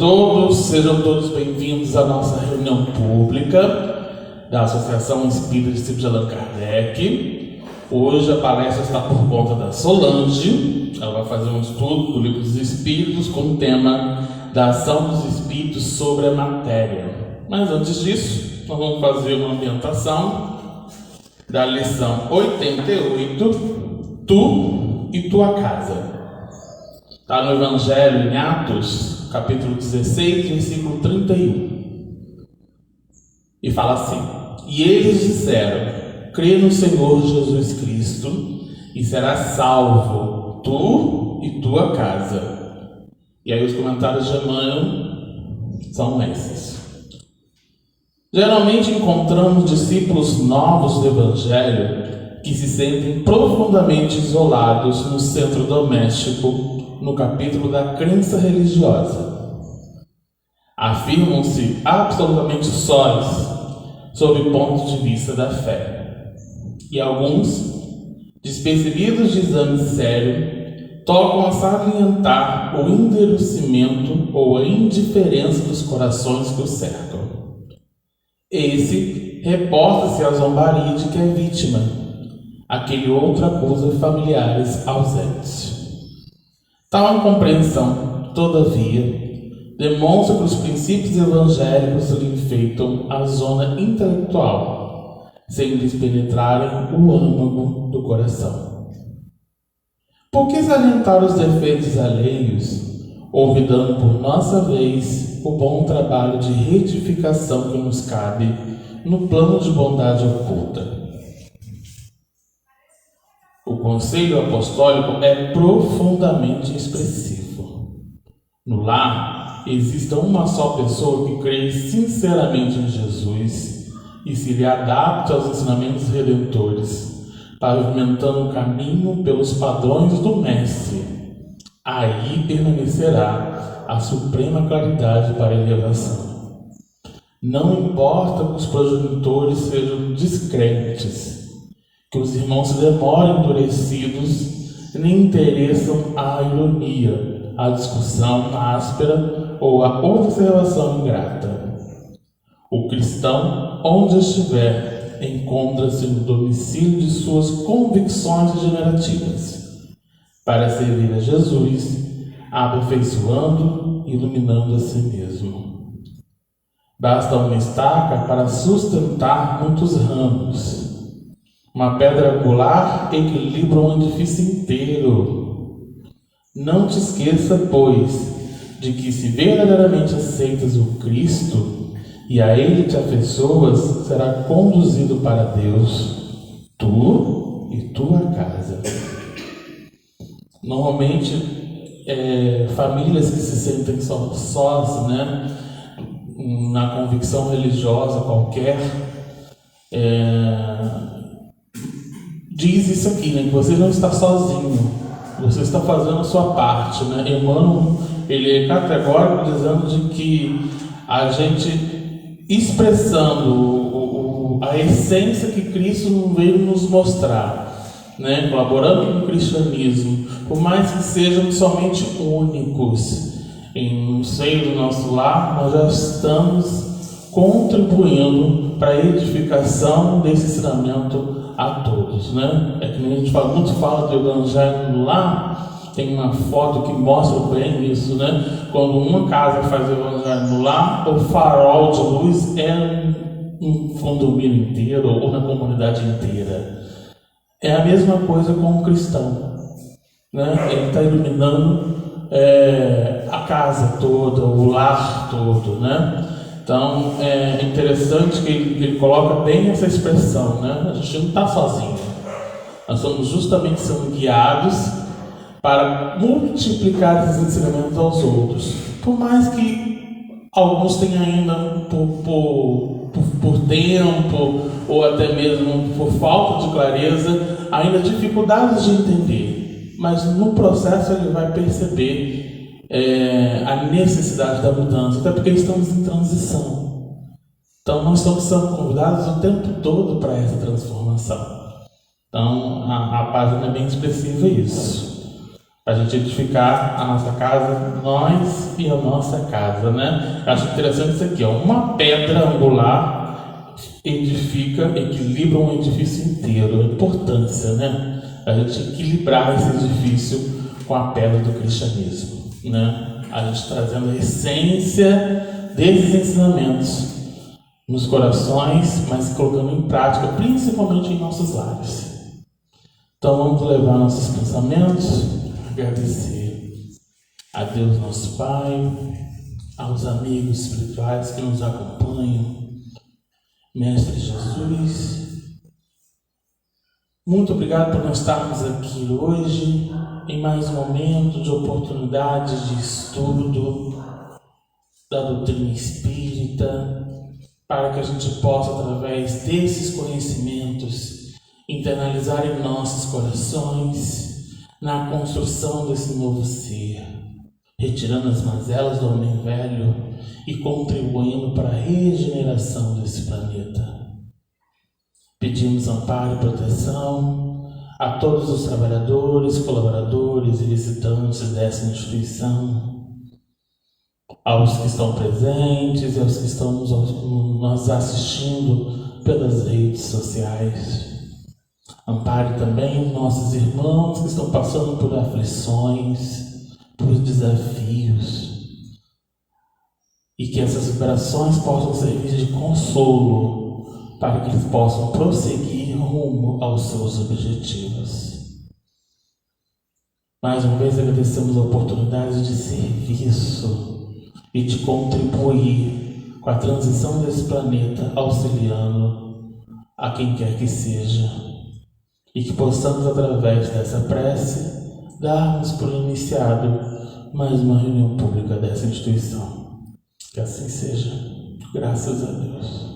todos, sejam todos bem-vindos à nossa reunião pública da Associação Espírita Discípulos de Allan Kardec. Hoje a palestra está por conta da Solange. Ela vai fazer um estudo do Livro dos Espíritos com o tema da ação dos Espíritos sobre a matéria. Mas antes disso, nós vamos fazer uma ambientação da lição 88, Tu e Tua Casa. Está no Evangelho em Atos, capítulo 16, versículo 31. E fala assim: E eles disseram: Crê no Senhor Jesus Cristo e serás salvo, tu e tua casa. E aí os comentários de Emmanuel são esses. Geralmente encontramos discípulos novos do Evangelho que se sentem profundamente isolados no centro doméstico, no capítulo da crença religiosa. Afirmam-se absolutamente sós sob o ponto de vista da fé. E alguns, despercebidos de exame sério, tocam a salientar o endurecimento ou a indiferença dos corações que o cercam. Esse reporta-se à zombaria de que é vítima. Aquele outro acusa familiares ausentes. Tal incompreensão, todavia, demonstra que os princípios evangélicos lhe enfeitam a zona intelectual, sem lhes penetrarem o âmago do coração. Por que salientar os defeitos alheios, olvidando por nossa vez o bom trabalho de retificação que nos cabe no plano de bondade oculta? O conselho apostólico é profundamente expressivo. No lar, existe uma só pessoa que crê sinceramente em Jesus e se lhe adapta aos ensinamentos redentores, pavimentando o caminho pelos padrões do Mestre. Aí permanecerá a suprema claridade para a elevação. Não importa que os progenitores sejam descrentes, que os irmãos se demorem endurecidos, nem interessam a ironia, a discussão áspera ou a observação ingrata. O cristão, onde estiver, encontra-se no domicílio de suas convicções regenerativas, para servir a Jesus, aperfeiçoando e iluminando a si mesmo. Basta uma estaca para sustentar muitos ramos. Uma pedra angular equilibra um edifício inteiro. Não te esqueça, pois, de que se verdadeiramente aceitas o Cristo e a Ele te afeiçoas, será conduzido para Deus, tu e tua casa. Normalmente, famílias que se sentem sós, né, na convicção religiosa qualquer, diz isso aqui, né, que você não está sozinho, você está fazendo a sua parte, né? Emmanuel, ele é categórico dizendo de que a gente expressando a essência que Cristo veio nos mostrar, né? Colaborando com o cristianismo, por mais que sejam somente únicos no seio do nosso lar, nós já estamos contribuindo para a edificação desse ensinamento a todos, né? É que a gente muito fala do Evangelho no lar. Tem uma foto que mostra bem isso, né? Quando uma casa faz o Evangelho no lar, o farol de luz é um condomínio inteiro ou na comunidade inteira. É a mesma coisa com o cristão, né? Ele está iluminando a casa toda, o lar todo, né? Então, é interessante que ele coloca bem essa expressão, né? A gente não está sozinho. Nós estamos justamente sendo guiados para multiplicar esses ensinamentos aos outros. Por mais que alguns tenham ainda, por tempo, ou até mesmo por falta de clareza, ainda dificuldades de entender. Mas no processo ele vai perceber a necessidade da mudança, até porque estamos em transição. Então nós estamos sendo convidados o tempo todo para essa transformação. Então a página é bem expressiva isso. a gente edificar a nossa casa, nós e a nossa casa, né? Acho interessante isso aqui, ó. Uma pedra angular edifica, equilibra um edifício inteiro. A importância, né? A gente equilibrar esse edifício com a pedra do cristianismo, né? A gente trazendo a essência desses ensinamentos nos corações, mas colocando em prática, principalmente em nossos lares. Então vamos levar nossos pensamentos, agradecer a Deus nosso Pai, aos amigos espirituais que nos acompanham, Mestre Jesus. Muito obrigado por nós estarmos aqui hoje, em mais um momento de oportunidade de estudo da doutrina espírita, para que a gente possa, através desses conhecimentos, internalizar em nossos corações, na construção desse novo ser, retirando as mazelas do homem velho e contribuindo para a regeneração desse planeta. Pedimos amparo e proteção a todos os trabalhadores, colaboradores e visitantes dessa instituição, aos que estão presentes e aos que estão nos assistindo pelas redes sociais. Ampare também nossos irmãos que estão passando por aflições, por desafios, e que essas vibrações possam servir de consolo para que eles possam prosseguir rumo aos seus objetivos. Mais uma vez agradecemos a oportunidade de serviço e de contribuir com a transição desse planeta, auxiliando a quem quer que seja, e que possamos, através dessa prece, darmos por iniciado mais uma reunião pública dessa instituição. Que assim seja, graças a Deus.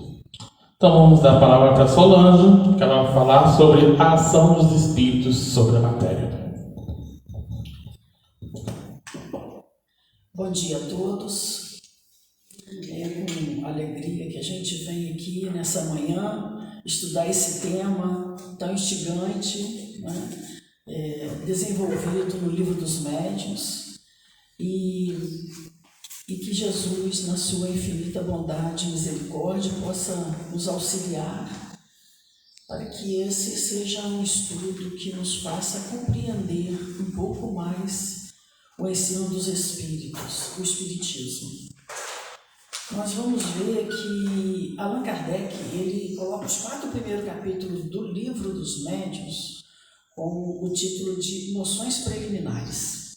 Então vamos dar a palavra para Solange, que ela vai falar sobre a ação dos espíritos sobre a matéria. Bom dia a todos. É com alegria que a gente vem aqui nessa manhã estudar esse tema tão instigante, né? Desenvolvido no Livro dos Médiuns, e que Jesus, na sua infinita bondade e misericórdia, possa nos auxiliar para que esse seja um estudo que nos faça compreender um pouco mais o ensino dos Espíritos, o Espiritismo. Nós vamos ver que Allan Kardec, ele coloca os 4 primeiros capítulos do Livro dos Médiuns com o título de Noções Preliminares.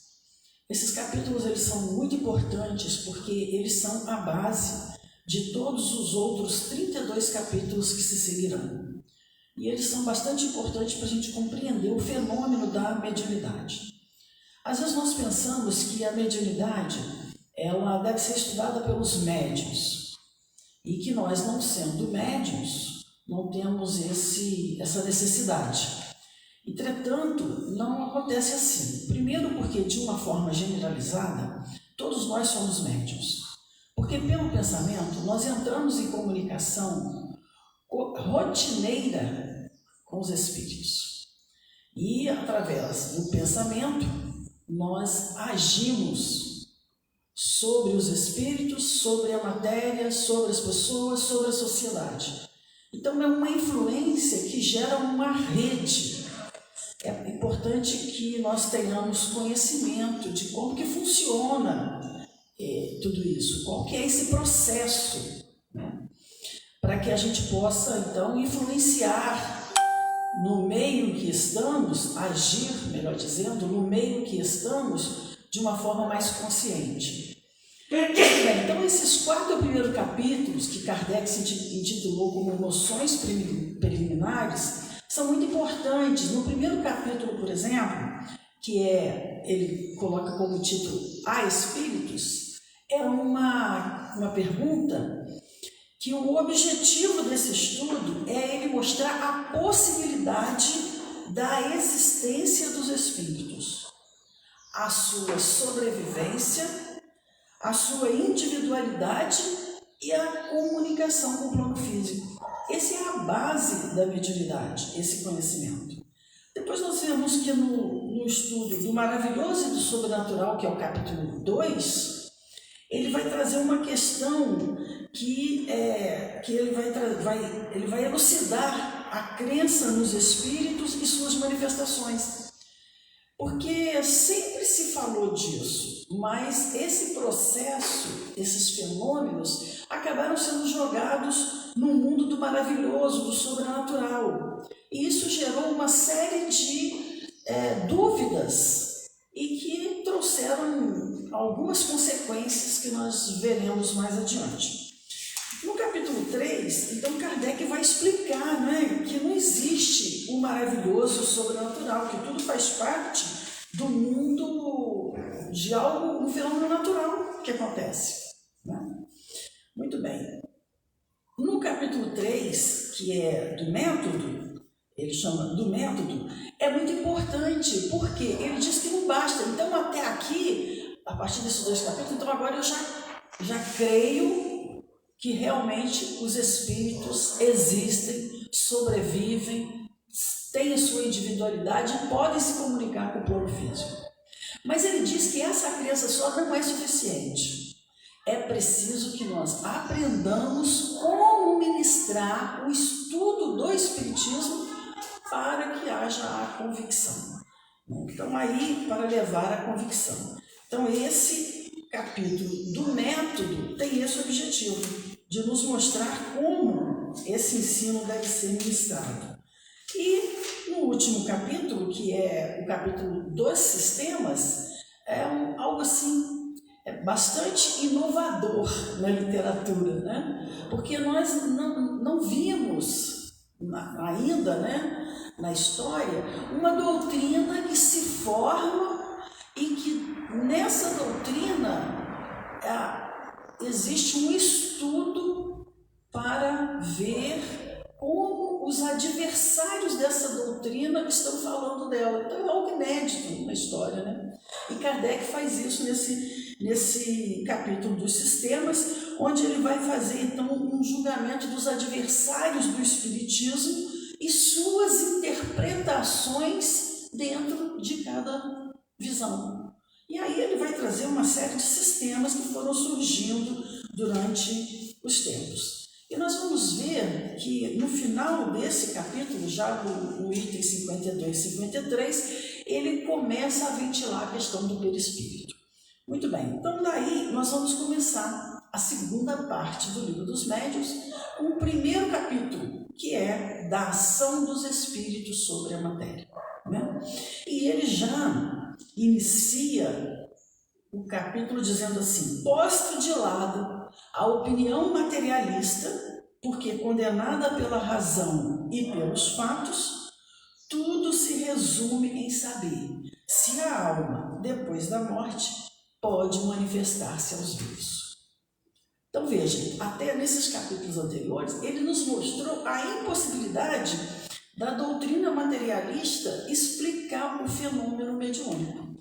Esses capítulos eles são muito importantes porque eles são a base de todos os outros 32 capítulos que se seguirão. E eles são bastante importantes para a gente compreender o fenômeno da mediunidade. Às vezes nós pensamos que a mediunidade ela deve ser estudada pelos médiuns e que nós, não sendo médiuns, não temos essa necessidade. Entretanto, não acontece assim. Primeiro porque, de uma forma generalizada, todos nós somos médiuns. Porque pelo pensamento, nós entramos em comunicação rotineira com os espíritos. E, através do pensamento, nós agimos sobre os espíritos, sobre a matéria, sobre as pessoas, sobre a sociedade. Então, é uma influência que gera uma rede. É importante que nós tenhamos conhecimento de como que funciona tudo isso, qual que é esse processo, né? Para que a gente possa, então, influenciar no meio em que estamos, agir, melhor dizendo, no meio em que estamos, de uma forma mais consciente. Bem, então, esses 4 primeiros capítulos, que Kardec se intitulou como Noções Preliminares, são muito importantes. No primeiro capítulo, por exemplo, que ele coloca como título A Espíritos, é uma pergunta que o objetivo desse estudo é ele mostrar a possibilidade da existência dos espíritos, a sua sobrevivência, a sua individualidade e a comunicação com o plano físico. Essa é a base da mediunidade, esse conhecimento. Depois nós vemos que no estudo do maravilhoso e do sobrenatural, que é o capítulo 2, ele vai trazer uma questão que ele vai elucidar a crença nos espíritos e suas manifestações. Porque sempre se falou disso, mas esse processo, esses fenômenos, acabaram sendo jogados no mundo do maravilhoso, do sobrenatural. E isso gerou uma série de dúvidas e que trouxeram algumas consequências que nós veremos mais adiante. No capítulo 3, então Kardec vai explicar, né, que não existe o maravilhoso, o sobrenatural, que tudo faz parte do mundo de algo, um fenômeno natural que acontece. Né? Muito bem. No capítulo 3, que é do método, ele chama do método, é muito importante, porque ele diz que não basta. Então, até aqui, a partir desses 2 capítulos, então agora eu já creio que realmente os espíritos existem, sobrevivem, têm a sua individualidade e podem se comunicar com o plano físico. Mas ele diz que essa crença só não é suficiente. É preciso que nós aprendamos como ministrar o estudo do espiritismo para que haja a convicção. Então, aí, para levar a convicção. Então, esse capítulo do método tem esse objetivo, de nos mostrar como esse ensino deve ser ministrado. E no último capítulo, que é o capítulo dos sistemas, é algo assim bastante inovador na literatura, né? Porque nós não vimos ainda, né, na história, uma doutrina que se forma e que nessa doutrina existe um estudo para ver como os adversários dessa doutrina estão falando dela. Então é algo inédito na história, né? E Kardec faz isso nesse capítulo dos sistemas, onde ele vai fazer então um julgamento dos adversários do espiritismo e suas interpretações dentro de cada visão. E aí ele vai trazer uma série de sistemas que foram surgindo durante os tempos. E nós vamos ver que no final desse capítulo, já no item 52 e 53, ele começa a ventilar a questão do perispírito. Muito bem, então daí nós vamos começar a segunda parte do Livro dos Médiuns, com o primeiro capítulo, que é da ação dos espíritos sobre a matéria. Né? E ele já inicia o capítulo dizendo assim: posto de lado a opinião materialista, porque condenada pela razão e pelos fatos, tudo se resume em saber se a alma, depois da morte, pode manifestar-se aos vivos. Então vejam, até nesses capítulos anteriores, ele nos mostrou a impossibilidade da doutrina materialista explicar o fenômeno mediúnico.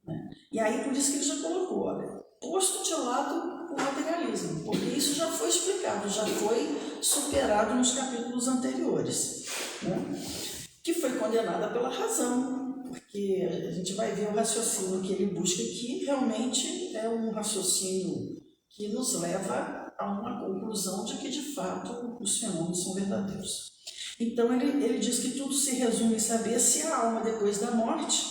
Né? E aí por isso que ele já colocou, olha, posto de lado o materialismo, porque isso já foi explicado, já foi superado nos capítulos anteriores, né? Que foi condenada pela razão, porque a gente vai ver o raciocínio que ele busca aqui, realmente é um raciocínio que nos leva a uma conclusão de que de fato os fenômenos são verdadeiros. Então ele diz que tudo se resume em saber se a alma depois da morte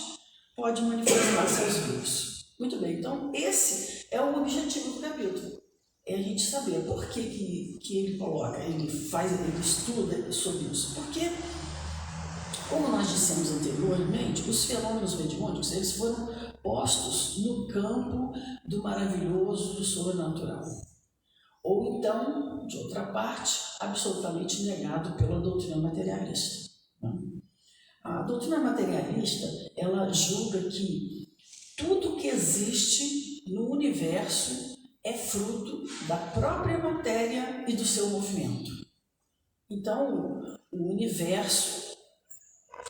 pode manifestar seus vivos. Muito bem, então esse é o objetivo do capítulo, é a gente saber por que ele coloca, ele estuda sobre isso. Porque, como nós dissemos anteriormente, os fenômenos mediúnicos eles foram postos no campo do maravilhoso, do sobrenatural. Ou então, de outra parte, absolutamente negado pela doutrina materialista. A doutrina materialista, ela julga que tudo que existe no universo é fruto da própria matéria e do seu movimento. Então, o universo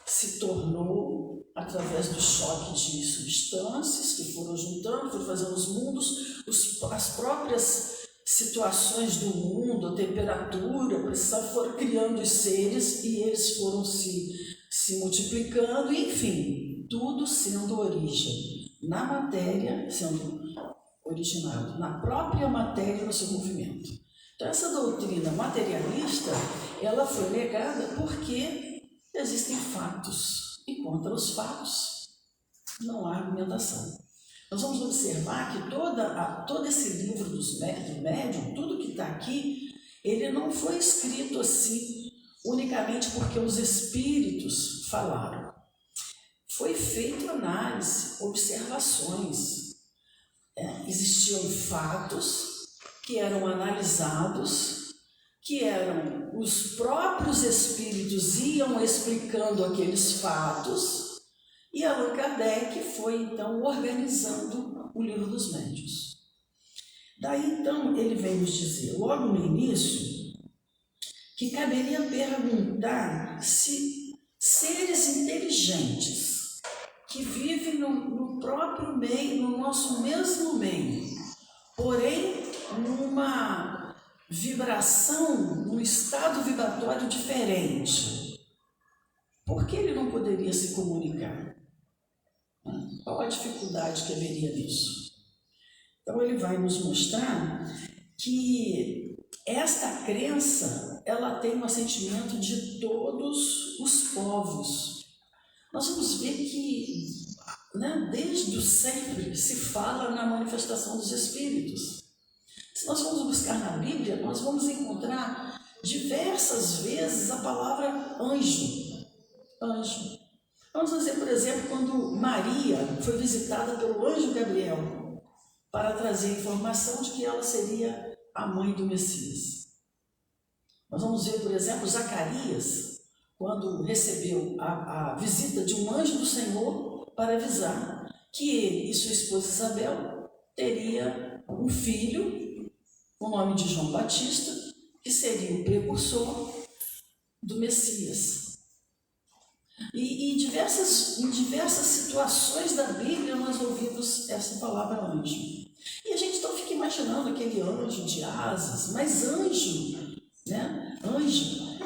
se tornou, através do choque de substâncias que foram juntando, foram fazendo os mundos, as próprias situações do mundo, a temperatura, a pressão, foram criando os seres e eles foram se se multiplicando, enfim, tudo sendo origem na matéria, sendo originado na própria matéria, no seu movimento. Então, essa doutrina materialista, ela foi negada porque existem fatos, e contra os fatos não há argumentação. Nós vamos observar que todo esse livro do médium, tudo que está aqui, ele não foi escrito assim unicamente porque os espíritos falaram. Foi feita análise, observações. Existiam fatos que eram analisados, que eram os próprios espíritos iam explicando aqueles fatos, e Allan Kardec foi então organizando o livro dos médiuns. Daí então ele vem nos dizer, logo no início, que caberia perguntar se seres inteligentes que vivem no próprio meio, no nosso mesmo meio, porém numa vibração, num estado vibratório diferente, por que ele não poderia se comunicar? Qual a dificuldade que haveria nisso? Então ele vai nos mostrar que esta crença, ela tem um assentimento de todos os povos. Nós vamos ver que, desde o sempre se fala na manifestação dos espíritos. Se nós formos buscar na Bíblia, nós vamos encontrar diversas vezes a palavra anjo. Anjo. Vamos dizer, por exemplo, quando Maria foi visitada pelo anjo Gabriel para trazer informação de que ela seria a mãe do Messias. Nós vamos ver, por exemplo, Zacarias, quando recebeu a visita de um anjo do Senhor para avisar que ele e sua esposa Isabel teria um filho, com o nome de João Batista, que seria o precursor do Messias. E em diversas situações da Bíblia nós ouvimos essa palavra anjo. E a gente então fica imaginando aquele anjo de asas, mas anjo, anjo,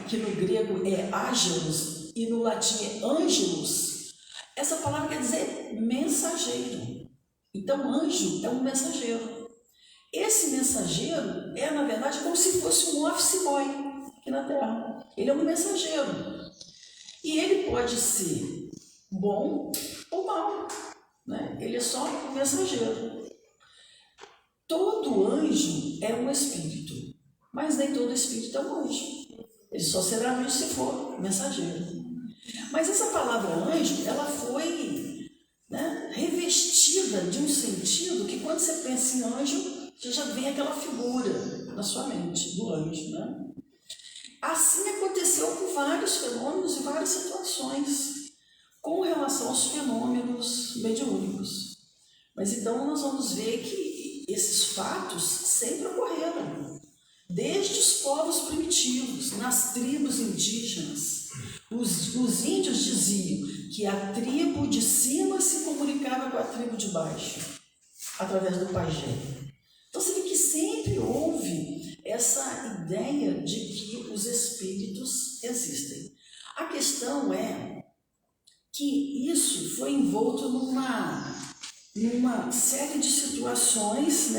que no grego é ángelos e no latim é ângelos, essa palavra quer dizer mensageiro. Então anjo é um mensageiro. Esse mensageiro é, na verdade, como se fosse um office boy aqui na Terra. Ele é um mensageiro. E ele pode ser bom ou mau, Ele é só um mensageiro. Todo anjo é um espírito, mas nem todo espírito é um anjo. Ele só será anjo se for mensageiro. Mas essa palavra anjo, ela foi revestida de um sentido que quando você pensa em anjo, você já vem aquela figura na sua mente do anjo, Assim aconteceu com vários fenômenos e várias situações com relação aos fenômenos mediúnicos. Mas então nós vamos ver que esses fatos sempre ocorreram, desde os povos primitivos, nas tribos indígenas. Os índios diziam que a tribo de cima se comunicava com a tribo de baixo, através do pajé. Então você vê que sempre houve essa ideia de que os espíritos existem. A questão é que isso foi envolto numa série de situações,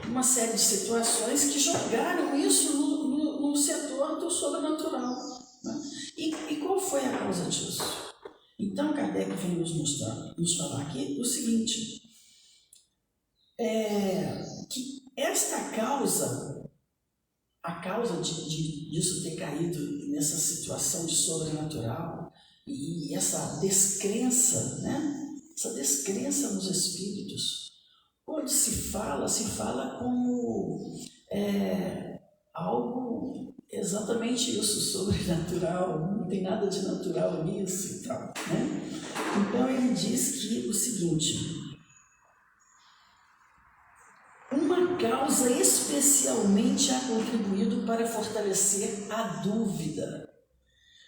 Uma série de situações que jogaram isso no setor do sobrenatural. E qual foi a causa disso? Então Kardec vem nos falar aqui o seguinte, que esta causa, a causa disso ter caído nessa situação de sobrenatural e essa descrença, essa descrença nos espíritos, quando se fala como algo exatamente isso, sobrenatural, não tem nada de natural nisso e tal, Então ele diz que o seguinte, uma causa especialmente ha contribuído para fortalecer a dúvida,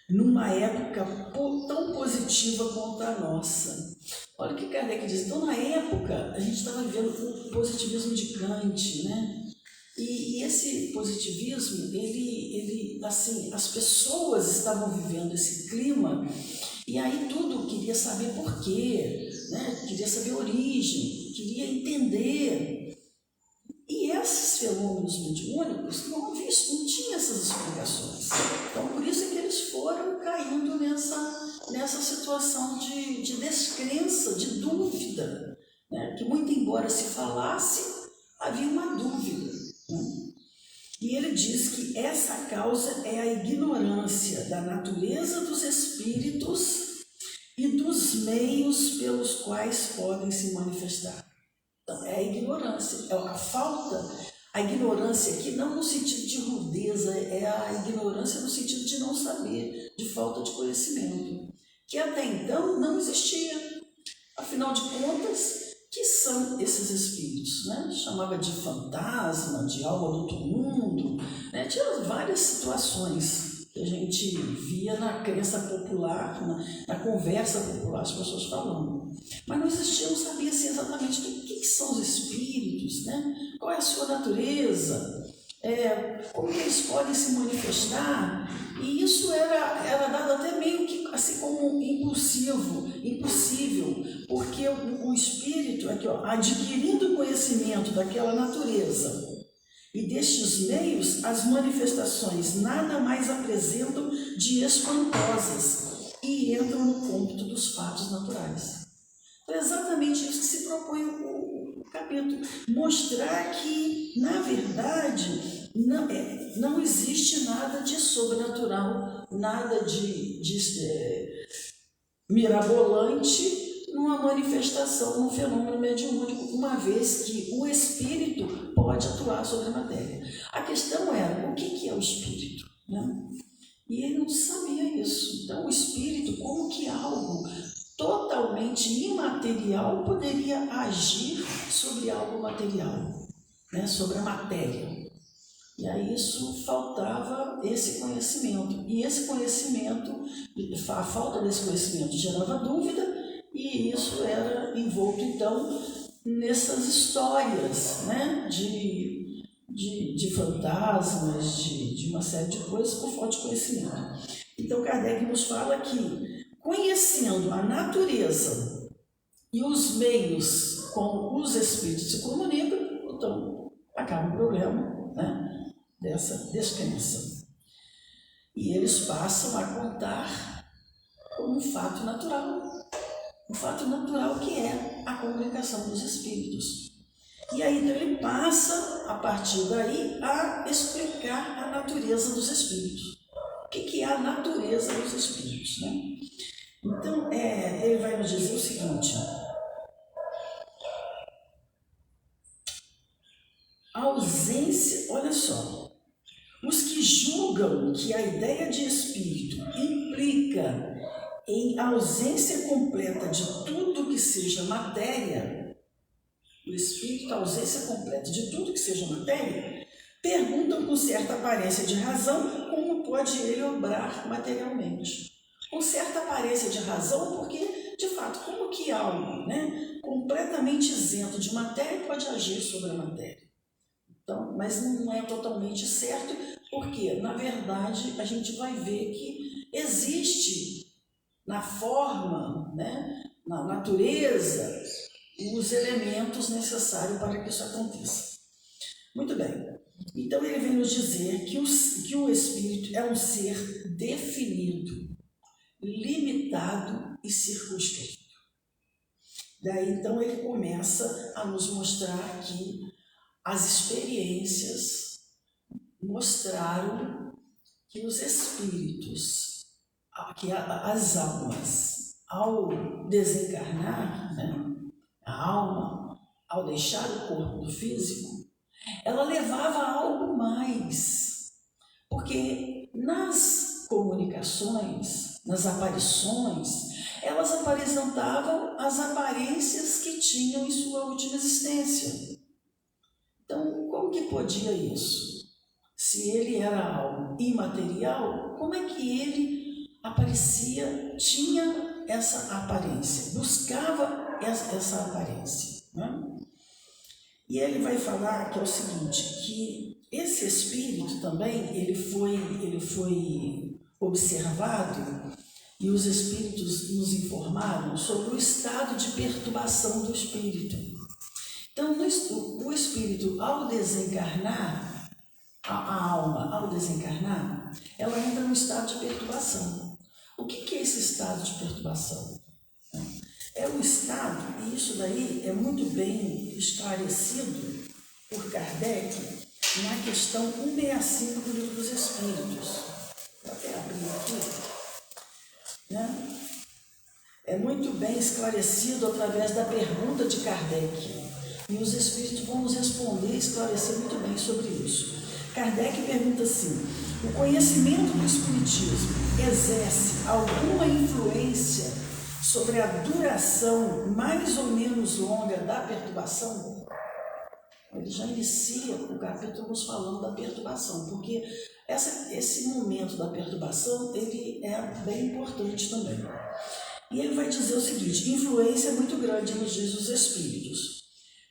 numa época tão positiva quanto a nossa. Olha o que Kardec diz. Então, na época, a gente estava vivendo o positivismo de Kant, E esse positivismo, ele, assim, as pessoas estavam vivendo esse clima e aí tudo queria saber por quê, né? Queria saber a origem, queria entender. E esses fenômenos mediúnicos não tinha essas explicações. Então, por isso é que eles foram caindo nessa situação de descrença, de dúvida, né? Que muito embora se falasse, havia uma dúvida, né? E ele diz que essa causa é a ignorância da natureza dos espíritos e dos meios pelos quais podem se manifestar. Então, é a ignorância, é a falta, a ignorância aqui não no sentido de rudeza, é a ignorância no sentido de não saber, de falta de conhecimento, que até então não existia. Afinal de contas, que são esses espíritos, né? Chamava de fantasma, de alma do outro mundo, né? Tinha várias situações que a gente via na crença popular, na conversa popular, as pessoas falando. Mas não existia, não sabia assim, exatamente o que são os espíritos, né? Qual é a sua natureza, como que eles podem se manifestar. E isso era dado até meio que assim como impossível, porque o espírito, aqui, ó, adquirindo conhecimento daquela natureza e destes meios, as manifestações nada mais apresentam de espantosas e entram no cômputo dos fatos naturais. Então, é exatamente isso que se propõe o capítulo, mostrar que, na verdade, não existe nada de sobrenatural, nada de mirabolante numa manifestação, num fenômeno mediúnico, uma vez que o espírito pode atuar sobre a matéria. A questão era, o que é o espírito, né? E ele não sabia isso. Então, o espírito, como que algo totalmente imaterial poderia agir sobre algo material, né? Sobre a matéria. E aí isso faltava esse conhecimento. E esse conhecimento, a falta desse conhecimento gerava dúvida, e isso era envolto, então, nessas histórias, né? de fantasmas, de uma série de coisas por falta de conhecimento. Então, Kardec nos fala que, conhecendo a natureza e os meios com os espíritos se comunicam, então acaba o problema, né, dessa descrença. E eles passam a contar como um fato natural que é a comunicação dos espíritos. E aí então ele passa, a partir daí, a explicar a natureza dos espíritos. O que é a natureza dos espíritos, né? Então, ele vai nos dizer o seguinte: a ausência, olha só, os que julgam que a ideia de espírito implica em ausência completa de tudo que seja matéria, o espírito, a ausência completa de tudo que seja matéria, perguntam com certa aparência de razão como pode ele obrar materialmente. Com certa aparência de razão, porque, de fato, como que algo, né, completamente isento de matéria pode agir sobre a matéria? Então, mas não é totalmente certo, porque, na verdade, a gente vai ver que existe na forma, né, na natureza, os elementos necessários para que isso aconteça. Muito bem. Então, ele vem nos dizer que o espírito é um ser definido, limitado e circunscrito. Daí, então, ele começa a nos mostrar que as experiências mostraram que os espíritos, que as almas, ao desencarnar, né, a alma, ao deixar o corpo do físico, ela levava a algo mais, porque nas comunicações, nas aparições, elas apresentavam as aparências que tinham em sua última existência. Então, como que podia isso? Se ele era algo imaterial, como é que ele aparecia, tinha essa aparência, buscava essa aparência, né? E ele vai falar que é o seguinte, que esse espírito também, ele foi observado e os espíritos nos informaram sobre o estado de perturbação do espírito. Então, o espírito, ao desencarnar, a alma, ao desencarnar, ela entra no estado de perturbação. O que é esse estado de perturbação? É o estado, e isso daí é muito bem esclarecido por Kardec na questão 165 do Livro dos Espíritos. Vou até abrir aqui. Né? É muito bem esclarecido através da pergunta de Kardec. E os Espíritos vão nos responder e esclarecer muito bem sobre isso. Kardec pergunta assim: o conhecimento do Espiritismo exerce alguma influência sobre a duração mais ou menos longa da perturbação? Ele já inicia o capítulo nos falando da perturbação, porque esse momento da perturbação ele é bem importante também. E ele vai dizer o seguinte: influência muito grande, nos diz os Espíritos,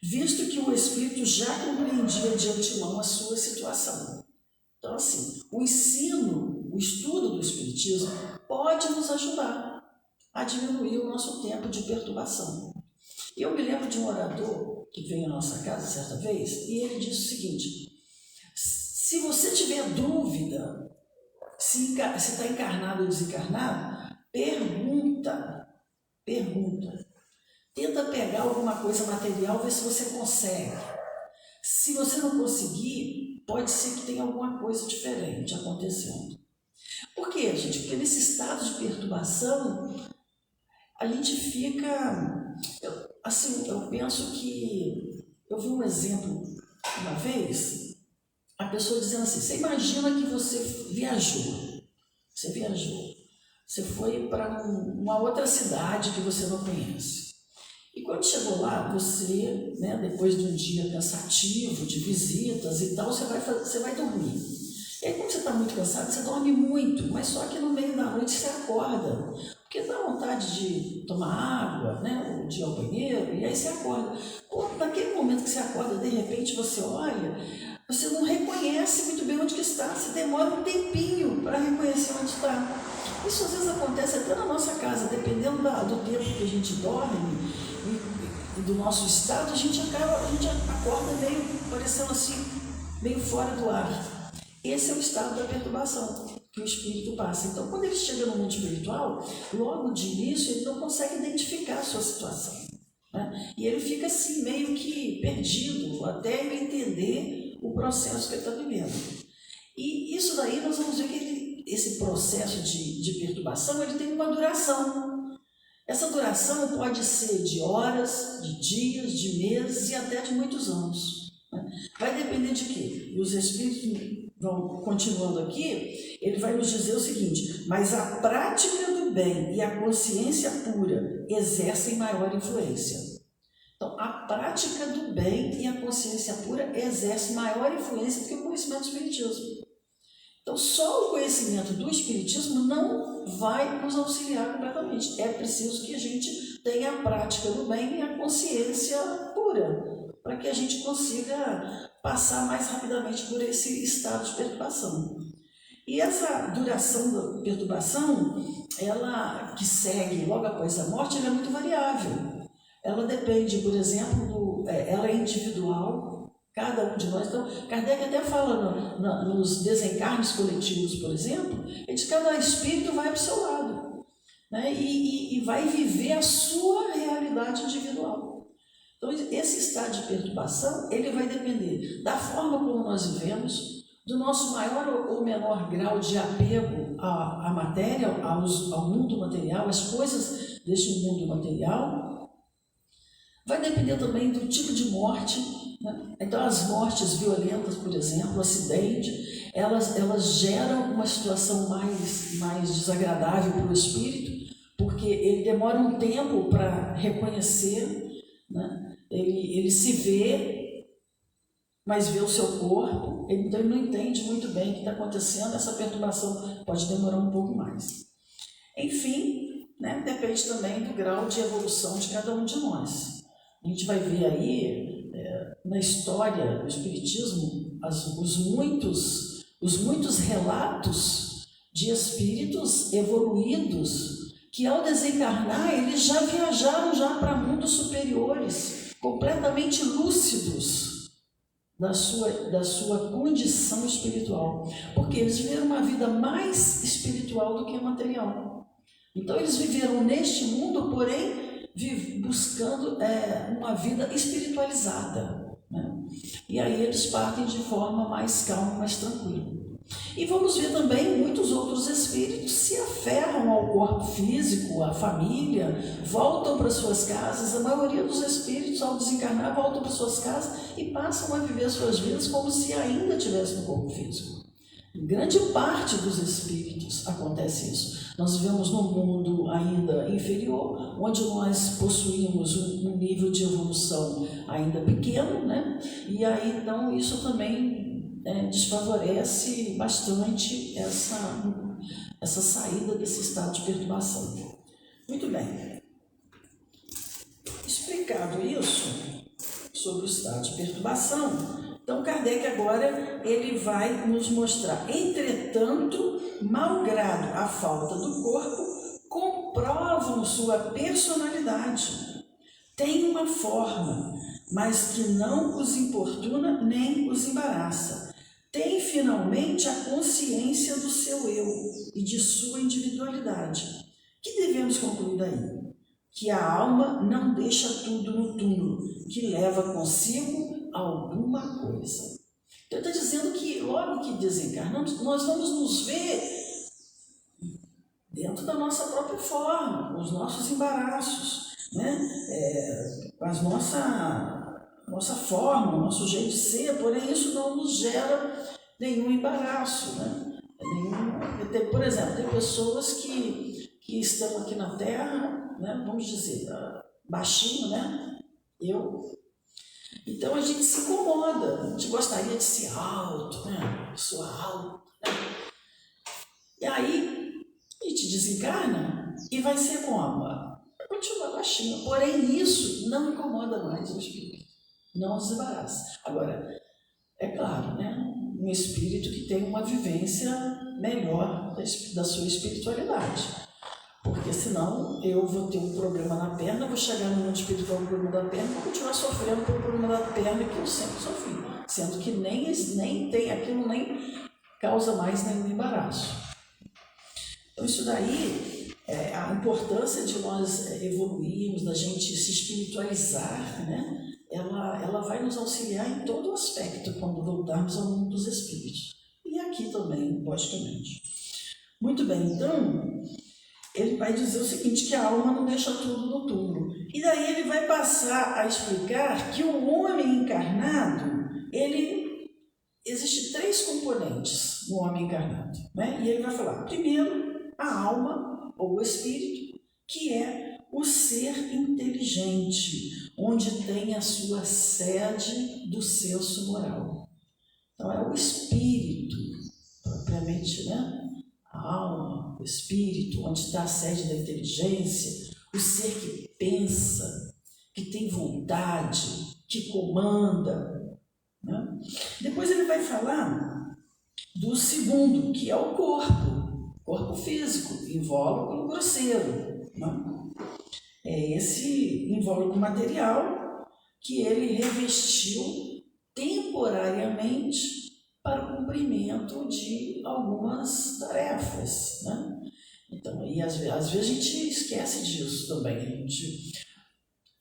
visto que o Espírito já compreendia de antemão a sua situação. Então, assim, o ensino, o estudo do Espiritismo pode nos ajudar a diminuir o nosso tempo de perturbação. Eu me lembro de um orador que veio à nossa casa certa vez e ele disse o seguinte: se você tiver dúvida se está encarnado ou desencarnado, pergunta. Tenta pegar alguma coisa material, ver se você consegue. Se você não conseguir, pode ser que tenha alguma coisa diferente acontecendo. Por quê, gente? Porque nesse estado de perturbação, a gente fica... Eu penso que... Eu vi um exemplo uma vez, a pessoa dizendo assim: você imagina que você viajou. Você foi para uma outra cidade que você não conhece. E quando chegou lá, você, né, depois de um dia cansativo, de visitas e tal, você vai dormir. E aí, como você está muito cansado, você dorme muito, mas só que no meio da noite você acorda, porque dá vontade de tomar água, né, ou de ir ao banheiro, e aí você acorda. Naquele momento que você acorda, de repente você olha, você não reconhece muito bem onde que está, você demora um tempinho para reconhecer onde está. Isso às vezes acontece até na nossa casa, dependendo do tempo que a gente dorme e do nosso estado, a gente acorda meio, parecendo assim, meio fora do ar. Esse é o estado da perturbação que o espírito passa. Então, quando ele chega no mundo espiritual, logo de início ele não consegue identificar a sua situação, né? E ele fica assim, meio que perdido, até ele entender o processo que ele está vivendo. E isso daí nós vamos ver que esse processo de perturbação, ele tem uma duração. Essa duração pode ser de horas, de dias, de meses e até de muitos anos, né? Vai depender de quê? E os Espíritos vão continuando aqui, ele vai nos dizer o seguinte: mas a prática do bem e a consciência pura exercem maior influência. Então, a prática do bem e a consciência pura exercem maior influência do que o conhecimento do Espiritismo. Então, só o conhecimento do Espiritismo não vai nos auxiliar completamente. É preciso que a gente tenha a prática do bem e a consciência pura, para que a gente consiga passar mais rapidamente por esse estado de perturbação. E essa duração da perturbação, ela que segue logo após a morte, ela é muito variável. Ela depende, por exemplo, ela é individual, cada um de nós. Então, Kardec até fala nos desencarnes coletivos, por exemplo, ele diz que cada espírito vai para o seu lado, né? E vai viver a sua realidade individual. Então, esse estado de perturbação, ele vai depender da forma como nós vivemos, do nosso maior ou menor grau de apego à matéria, ao mundo material, às coisas deste mundo material. Vai depender também do tipo de morte, né? Então, as mortes violentas, por exemplo, o acidente, elas geram uma situação mais desagradável para o espírito, porque ele demora um tempo para reconhecer, né? Ele se vê, mas vê o seu corpo, então ele não entende muito bem o que está acontecendo. Essa perturbação pode demorar um pouco mais. Enfim, né? Depende também do grau de evolução de cada um de nós. A gente vai ver aí, na história do Espiritismo, os muitos relatos de espíritos evoluídos que ao desencarnar eles já viajaram já para mundos superiores, completamente lúcidos da sua condição espiritual, porque eles viveram uma vida mais espiritual do que material. Então eles viveram neste mundo, porém buscando uma vida espiritualizada, né? E aí eles partem de forma mais calma, mais tranquila. E vamos ver também muitos outros espíritos se aferram ao corpo físico, à família, voltam para suas casas. A maioria dos espíritos, ao desencarnar, voltam para suas casas e passam a viver suas vidas como se ainda estivessem no corpo físico. Em grande parte dos espíritos acontece isso. Nós vivemos num mundo ainda inferior, onde nós possuímos um nível de evolução ainda pequeno, né? E aí, então, isso também desfavorece bastante essa saída desse estado de perturbação. Muito bem. Explicado isso sobre o estado de perturbação, então Kardec agora ele vai nos mostrar: entretanto, malgrado a falta do corpo, comprovam sua personalidade. Tem uma forma, mas que não os importuna nem os embaraça. Tem finalmente a consciência do seu eu e de sua individualidade. O que devemos concluir daí? Que a alma não deixa tudo no túmulo, que leva consigo alguma coisa. Então está dizendo que logo que desencarnamos, nós vamos nos ver dentro da nossa própria forma, com os nossos embaraços, né? Com a nossa forma, o nosso jeito de ser, porém isso não nos gera nenhum embaraço, né? Por exemplo, tem pessoas que estão aqui na Terra, né? Vamos dizer, baixinho, né? Então a gente se incomoda, a gente gostaria de ser alto, né? Pessoa alta, né? E aí a gente desencarna e vai ser como? Vai continuar baixinho, porém isso não incomoda mais o espírito, não os embaraça. Agora, é claro, né? Um espírito que tem uma vivência melhor da sua espiritualidade. Porque senão eu vou ter um problema na perna, vou chegar no mundo espiritual com o problema da perna e vou continuar sofrendo pelo problema da perna que eu sempre sofri. Sendo que nem tem aquilo, nem causa mais nenhum embaraço. Então isso daí, a importância de nós evoluirmos, da gente se espiritualizar, né? Ela vai nos auxiliar em todo aspecto quando voltarmos ao mundo dos espíritos. E aqui também, logicamente. Muito bem, então, ele vai dizer o seguinte, que a alma não deixa tudo no túmulo. E daí ele vai passar a explicar que o homem encarnado, existe 3 componentes no homem encarnado, né? E ele vai falar, primeiro, a alma, ou o espírito, que é o ser inteligente, onde tem a sua sede do senso moral. Então é o espírito, propriamente, né? A alma, o espírito, onde está a sede da inteligência, o ser que pensa, que tem vontade, que comanda, né? Depois ele vai falar do segundo, que é o corpo físico, invólucro grosseiro, né? É esse invólucro material que ele revestiu temporariamente para o cumprimento de algumas tarefas, né? Então, e às vezes a gente esquece disso também, a gente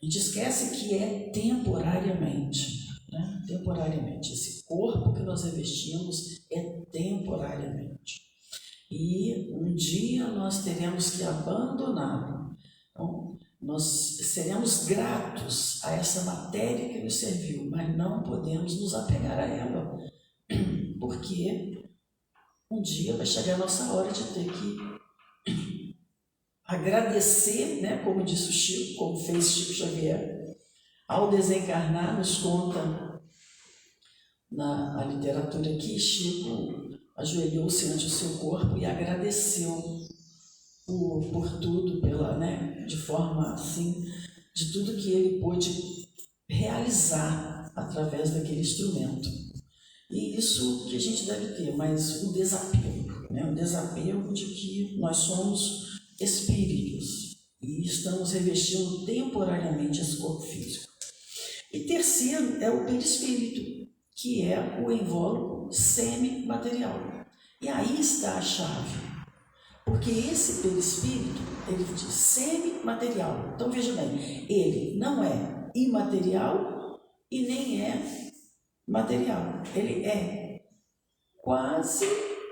esquece que é temporariamente, né? Temporariamente, esse corpo que nós revestimos é temporariamente. E um dia nós teremos que abandoná-lo. Então, nós seremos gratos a essa matéria que nos serviu, mas não podemos nos apegar a ela, porque um dia vai chegar a nossa hora de ter que agradecer, né, como disse o Chico, como fez Chico Xavier, ao desencarnar, nos conta na literatura aqui, Chico ajoelhou-se ante o seu corpo e agradeceu por tudo, de forma assim, de tudo que ele pôde realizar através daquele instrumento. E isso que a gente deve ter, mas o desapego, né? O desapego de que nós somos espíritos e estamos revestindo temporariamente esse corpo físico. E terceiro é o perispírito, que é o invólucro semimaterial. E aí está a chave, porque esse perispírito, ele diz semimaterial. Então veja bem, ele não é imaterial e nem é material. Ele é quase,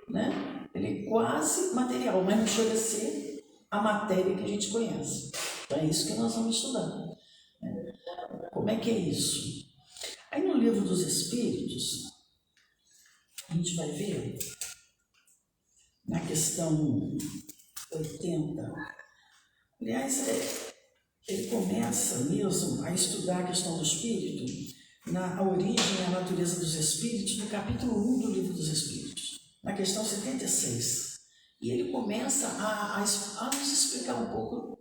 né? Ele é quase material, mas não chega a ser a matéria que a gente conhece. Então é isso que nós vamos estudar. Né? Como é que é isso? Aí no Livro dos Espíritos, a gente vai ver, na questão 80, aliás, ele começa mesmo a estudar a questão do espírito, na origem e a natureza dos espíritos, no capítulo 1 do Livro dos Espíritos, na questão 76. E ele começa a nos explicar um pouco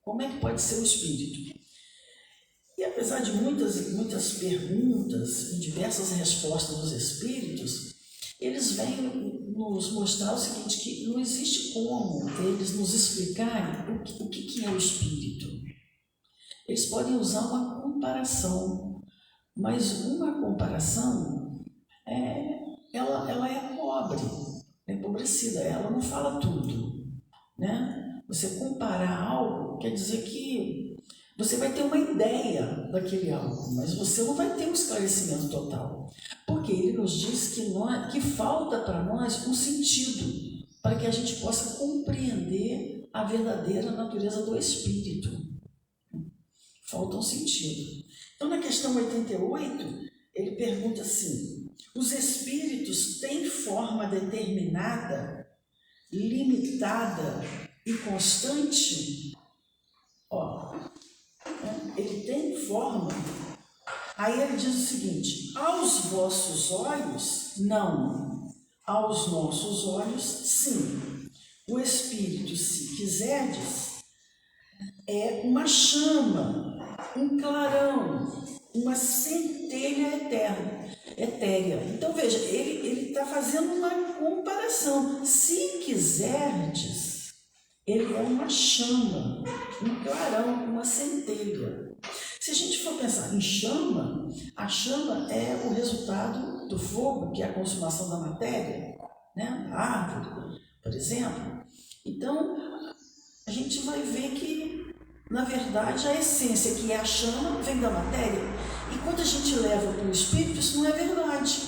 como é que pode ser o espírito. E apesar de muitas perguntas e diversas respostas dos espíritos, eles vêm nos mostrar o seguinte, que não existe como eles nos explicarem o que é o espírito. Eles podem usar uma comparação, mas uma comparação, ela é pobre, é empobrecida, ela não fala tudo, né? Você comparar algo quer dizer que você vai ter uma ideia daquele algo, mas você não vai ter um esclarecimento total. Porque ele nos diz que falta para nós um sentido, para que a gente possa compreender a verdadeira natureza do espírito. Falta um sentido. Então, na questão 88, ele pergunta assim: os espíritos têm forma determinada, limitada e constante? Ele tem forma. Aí ele diz o seguinte: aos vossos olhos, não. Aos nossos olhos, sim. O espírito, se quiserdes, é uma chama, um clarão, uma centelha etérea. Então veja, ele está fazendo uma comparação. Se quiserdes, ele é uma chama, um clarão, uma centelha. Se a gente for pensar em chama, a chama é o resultado do fogo, que é a consumação da matéria, né? A árvore, por exemplo. Então, a gente vai ver que, na verdade, a essência, que é a chama, vem da matéria. E quando a gente leva para o espírito, isso não é verdade,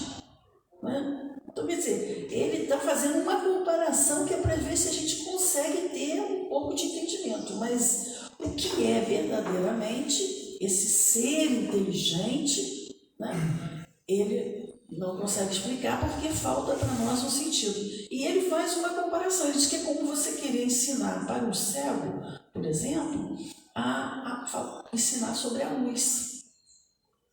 né? Então, quer dizer, ele está fazendo uma comparação que é para ver se a gente consegue ter um pouco de entendimento. Mas o que é verdadeiramente esse ser inteligente, né? Ele não consegue explicar porque falta para nós um sentido. E ele faz uma comparação. Ele diz que é como você querer ensinar para um cego, por exemplo, a ensinar sobre a luz.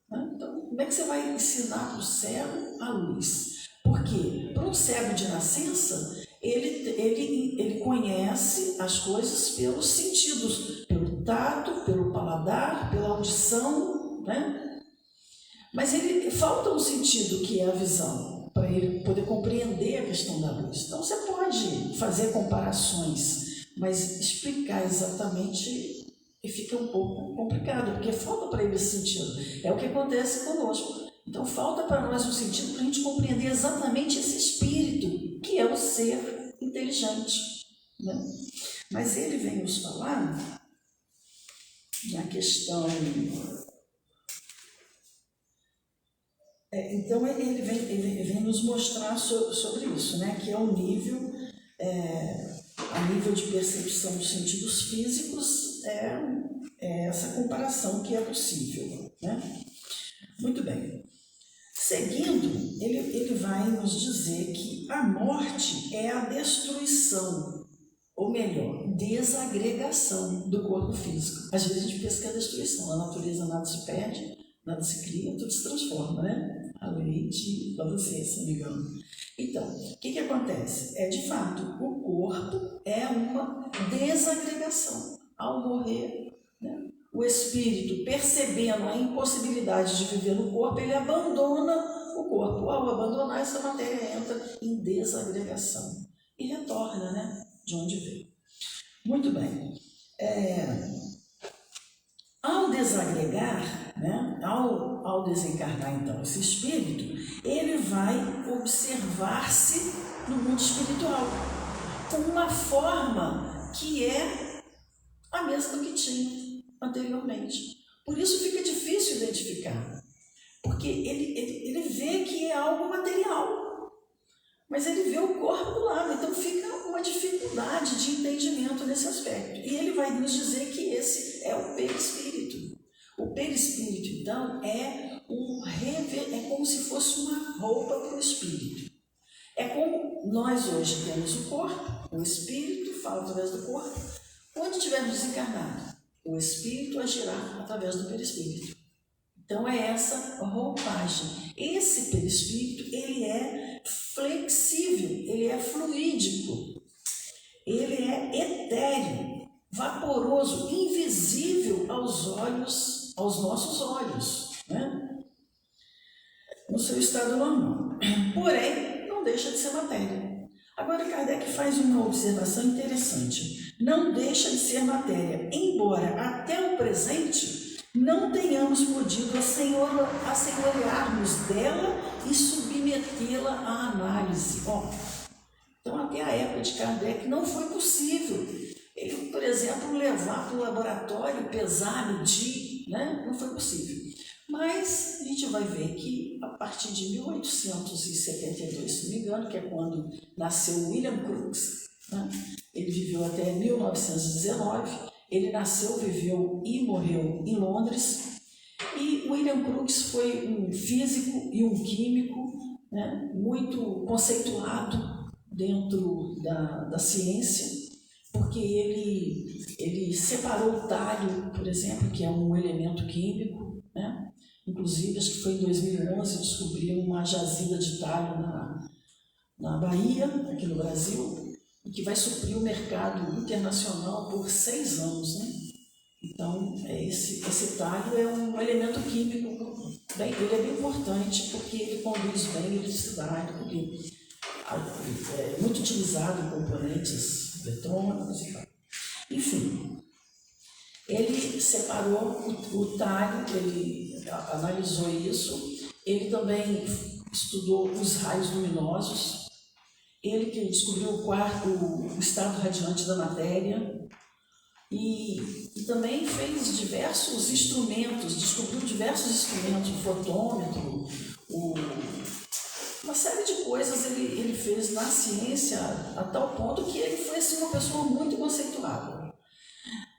Né? Então, como é que você vai ensinar para o cego a luz? Porque para um cego de nascença, ele conhece as coisas pelos sentidos, pelo tato, pelo paladar, pela audição, né? Mas falta um sentido, que é a visão, para ele poder compreender a questão da luz. Então você pode fazer comparações, mas explicar exatamente fica um pouco complicado, porque falta para ele esse sentido. É o que acontece conosco. Então falta para nós um sentido para a gente compreender exatamente esse espírito, que é o ser inteligente, né? Mas ele vem nos falar na questão... Então ele vem nos mostrar sobre isso, né? Que é o nível, a nível de percepção dos sentidos físicos, é essa comparação que é possível, né? Muito bem. Seguindo, ele vai nos dizer que a morte é a destruição, ou melhor, desagregação do corpo físico. Às vezes a gente pensa que é a destruição, na natureza nada se perde, nada se cria, tudo se transforma, né? A lei de Lavoisier, se não me engano. Então, o que acontece? De fato, o corpo é uma desagregação. Ao morrer, né, o espírito, percebendo a impossibilidade de viver no corpo, ele abandona o corpo. Ao abandonar, essa matéria entra em desagregação e retorna, né, de onde veio. Muito bem. Ao desagregar, né, ao desencarnar, então, esse espírito, ele vai observar-se no mundo espiritual com uma forma que é a mesma que tinha anteriormente. Por isso fica difícil identificar, porque ele vê que é algo material, mas ele vê o corpo do lado, então fica uma dificuldade de entendimento nesse aspecto. E ele vai nos dizer que esse é o perispírito. O perispírito, então, é como se fosse uma roupa para o espírito. É como nós hoje temos o corpo, o espírito fala através do corpo. Quando estivermos desencarnados, o espírito agirá através do perispírito. Então é essa roupagem. Esse perispírito, ele é flexível, ele é fluídico, ele é etéreo, vaporoso, invisível aos olhos, aos nossos olhos, né? No seu estado normal. Porém, não deixa de ser matéria. Agora Kardec faz uma observação interessante. Não deixa de ser matéria, embora até o presente não tenhamos podido assenhorear-nos dela e submetê-la à análise. Então, até a época de Kardec não foi possível ele, por exemplo, levar para o laboratório, pesar, medir, né? Não foi possível. Mas a gente vai ver que a partir de 1872, se não me engano, que é quando nasceu William Crookes, né? Ele viveu até 1919, ele nasceu, viveu e morreu em Londres, e William Crookes foi um físico e um químico, né? Muito conceituado dentro da ciência, porque ele separou o talho, por exemplo, que é um elemento químico, né? Inclusive, acho que foi em 2011, descobriu uma jazida de talho na Bahia, aqui no Brasil, e que vai suprir o mercado internacional por 6 anos, né? Então, esse talho é um elemento químico, ele é bem importante porque ele conduz bem a eletricidade, porque é muito utilizado em componentes eletrônicos e tal. Enfim, ele separou o talho, ele analisou isso, ele também estudou os raios luminosos, ele que descobriu o estado radiante da matéria e também fez diversos instrumentos, descobriu diversos instrumentos, o fotômetro, uma série de coisas ele fez na ciência a tal ponto que ele foi assim, uma pessoa muito conceituada.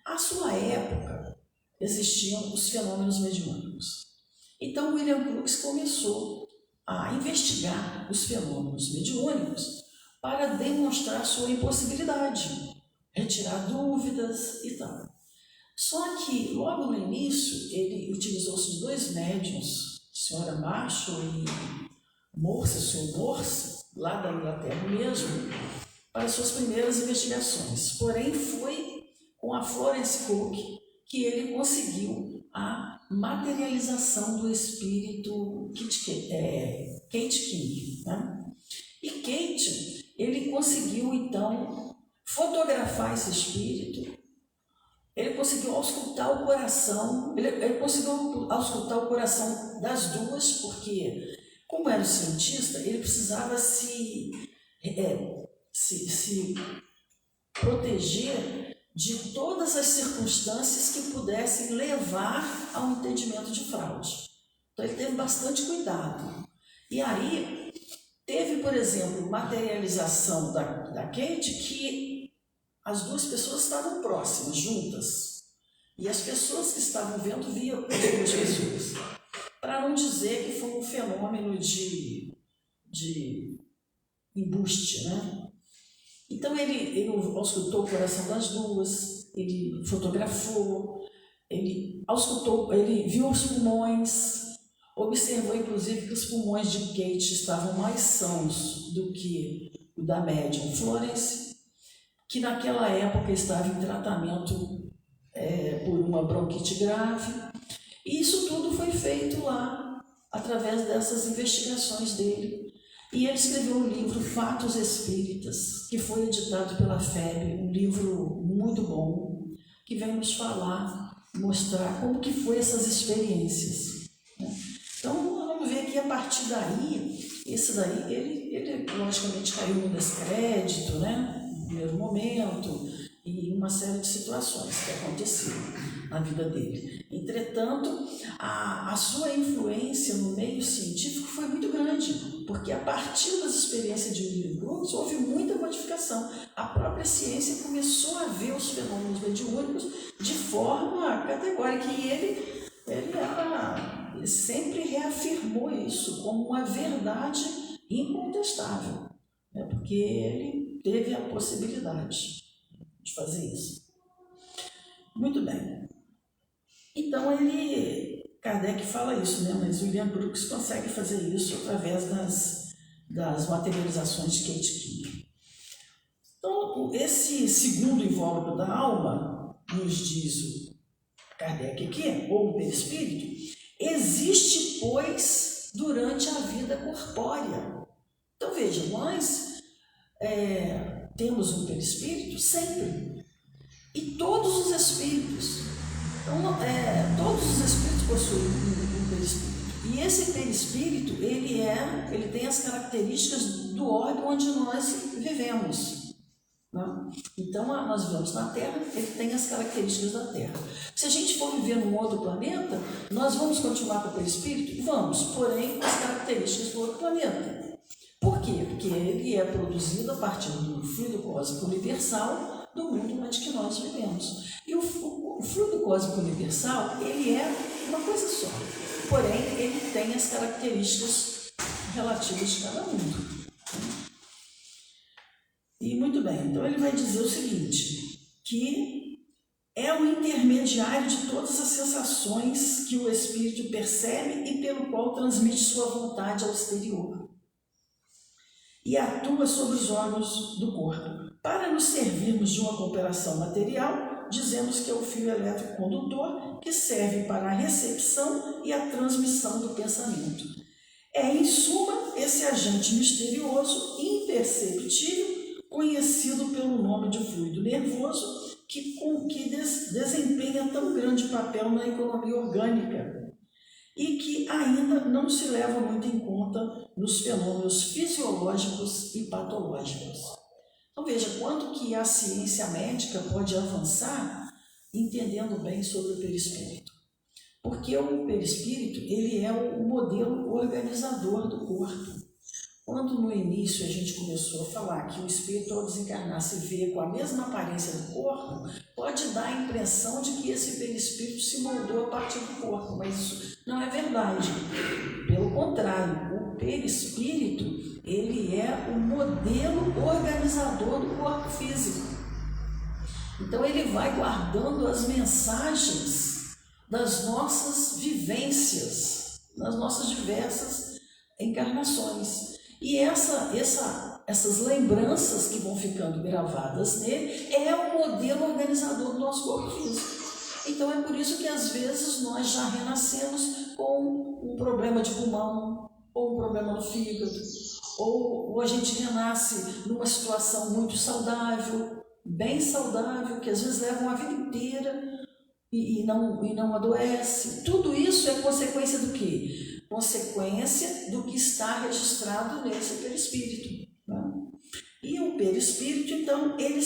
À sua época, existiam os fenômenos mediúnicos. Então, William Crookes começou a investigar os fenômenos mediúnicos para demonstrar sua impossibilidade, retirar dúvidas e tal. Só que, logo no início, ele utilizou-se de 2 médiuns, a senhora Marshall e Morse, o senhor Morse, lá da Inglaterra mesmo, para suas primeiras investigações. Porém, foi com a Florence Cook que ele conseguiu a materialização do espírito Kate King, né? E Kate, ele conseguiu então fotografar esse espírito, ele conseguiu auscultar o coração, ele conseguiu auscultar o coração das duas, porque, como era um cientista, ele precisava se proteger de todas as circunstâncias que pudessem levar ao entendimento de fraude. Então ele teve bastante cuidado. E aí teve, por exemplo, materialização da Kate, que as 2 pessoas estavam próximas, juntas. E as pessoas que estavam vendo viam as 2 pessoas. Para não dizer que foi um fenômeno de embuste, né? Então ele auscultou o coração das 2, ele fotografou, ele auscultou, ele viu os pulmões, observou inclusive que os pulmões de Kate estavam mais sãos do que o da médium Florence, que naquela época estava em tratamento por uma bronquite grave. E isso tudo foi feito lá através dessas investigações dele. E ele escreveu o livro Fatos Espíritas, que foi editado pela FEB, um livro muito bom, que vem nos falar, mostrar como que foi essas experiências, né? Então, vamos ver que a partir daí, esse daí, ele logicamente caiu no descrédito, né? No primeiro momento, e uma série de situações que aconteceram na vida dele. Entretanto, a sua influência no meio científico foi muito grande, porque a partir das experiências de William Crookes houve muita modificação. A própria ciência começou a ver os fenômenos mediúnicos de forma categórica, e ele sempre reafirmou isso como uma verdade incontestável, né? Porque ele teve a possibilidade de fazer isso. Muito bem. Então, Kardec fala isso, né? Mas William Crookes consegue fazer isso através das materializações de Kate King. Então, esse segundo invólucro da alma, nos diz o Kardec aqui, ou o perispírito, existe, pois, durante a vida corpórea. Então, veja, nós temos um perispírito sempre. E todos os espíritos, todos os espíritos possuem um perispírito. E esse perispírito, ele tem as características do órgão onde nós vivemos, né? Então, nós vivemos na Terra, ele tem as características da Terra. Se a gente for viver num outro planeta, nós vamos continuar com o perispírito? Vamos, porém com as características do outro planeta. Por quê? Porque ele é produzido a partir do fluido cósmico universal do mundo onde que nós vivemos. E o fluido cósmico universal, ele é uma coisa só, porém ele tem as características relativas de cada mundo. E muito bem, então ele vai dizer o seguinte, que é o intermediário de todas as sensações que o espírito percebe e pelo qual transmite sua vontade ao exterior e atua sobre os órgãos do corpo. Para nos servirmos de uma cooperação material, dizemos que é o fio elétrico condutor que serve para a recepção e a transmissão do pensamento. É, em suma, esse agente misterioso, imperceptível, conhecido pelo nome de fluido nervoso, que desempenha tão grande papel na economia orgânica e que ainda não se leva muito em conta nos fenômenos fisiológicos e patológicos. Então veja quanto que a ciência médica pode avançar entendendo bem sobre o perispírito. Porque o perispírito, ele é o modelo organizador do corpo. Quando no início a gente começou a falar que o espírito ao desencarnar se vê com a mesma aparência do corpo, pode dar a impressão de que esse perispírito se moldou a partir do corpo, mas isso não é verdade. Pelo contrário, o perispírito, ele é o modelo organizador do corpo físico. Então ele vai guardando as mensagens das nossas vivências, nas nossas diversas encarnações. E essas lembranças que vão ficando gravadas nele é o modelo organizador do nosso corpo físico. Então é por isso que às vezes nós já renascemos com um problema de pulmão, ou um problema no fígado, ou a gente renasce numa situação muito saudável, bem saudável, que às vezes leva uma vida inteira e não adoece. Tudo isso é consequência do quê? Consequência do que está registrado nesse perispírito, né? E o perispírito, então, ele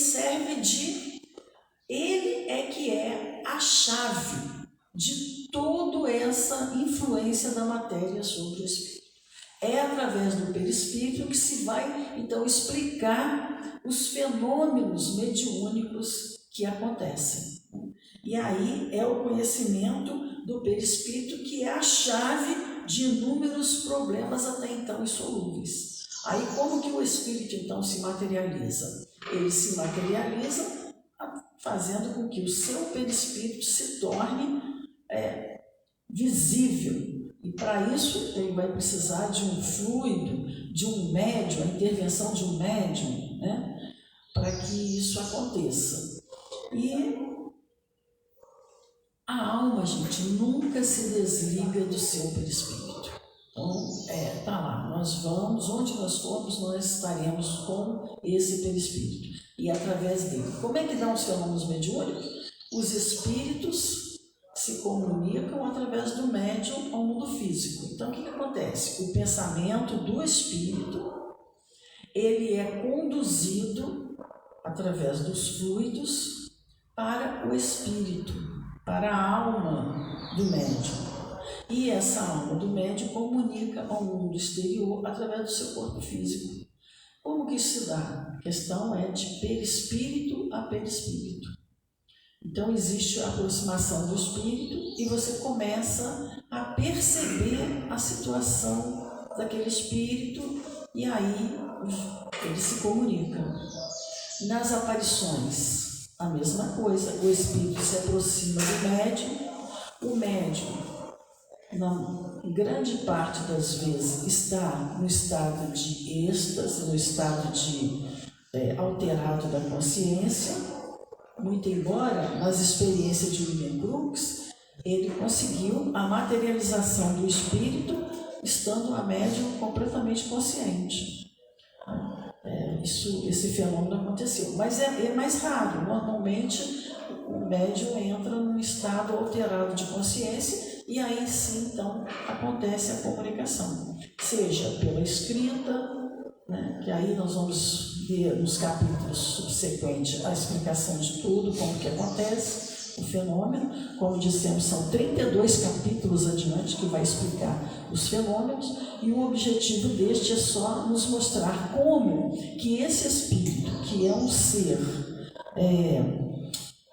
é que é a chave de toda essa influência da matéria sobre o espírito. É através do perispírito que se vai, então, explicar os fenômenos mediúnicos que acontecem. E aí é o conhecimento do perispírito que é a chave de inúmeros problemas até então insolúveis. Aí como que o espírito então se materializa? Ele se materializa fazendo com que o seu perispírito se torne visível. E para isso ele vai precisar de um fluido, de um médium, a intervenção de um médium, né? Para que isso aconteça. E a alma, gente, nunca se desliga do seu perispírito. Então, tá lá, nós vamos, onde nós formos, nós estaremos com esse perispírito e através dele. Como é que dão os fenômenos mediúnicos? Os espíritos se comunicam através do médium ao mundo físico. Então, o que acontece? O pensamento do espírito, ele é conduzido através dos fluidos para o espírito, para a alma do médium. E essa alma do médium comunica ao mundo exterior através do seu corpo físico. Como que isso se dá? A questão é de perispírito a perispírito. Então existe a aproximação do espírito e você começa a perceber a situação daquele espírito e aí ele se comunica. Nas aparições, a mesma coisa, o espírito se aproxima do médium, o médium, na grande parte das vezes, está no estado de êxtase, no estado de alterado da consciência, muito embora nas experiências de William Crookes, ele conseguiu a materialização do espírito estando a médium completamente consciente. Esse fenômeno aconteceu, mas é mais raro. Normalmente o médium entra num estado alterado de consciência e aí sim, então, acontece a comunicação, seja pela escrita, né, que aí nós vamos ver nos capítulos subsequentes a explicação de tudo, como que acontece o fenômeno. Como dissemos, são 32 capítulos adiante que vai explicar os fenômenos, e o objetivo deste é só nos mostrar como que esse espírito, que é um ser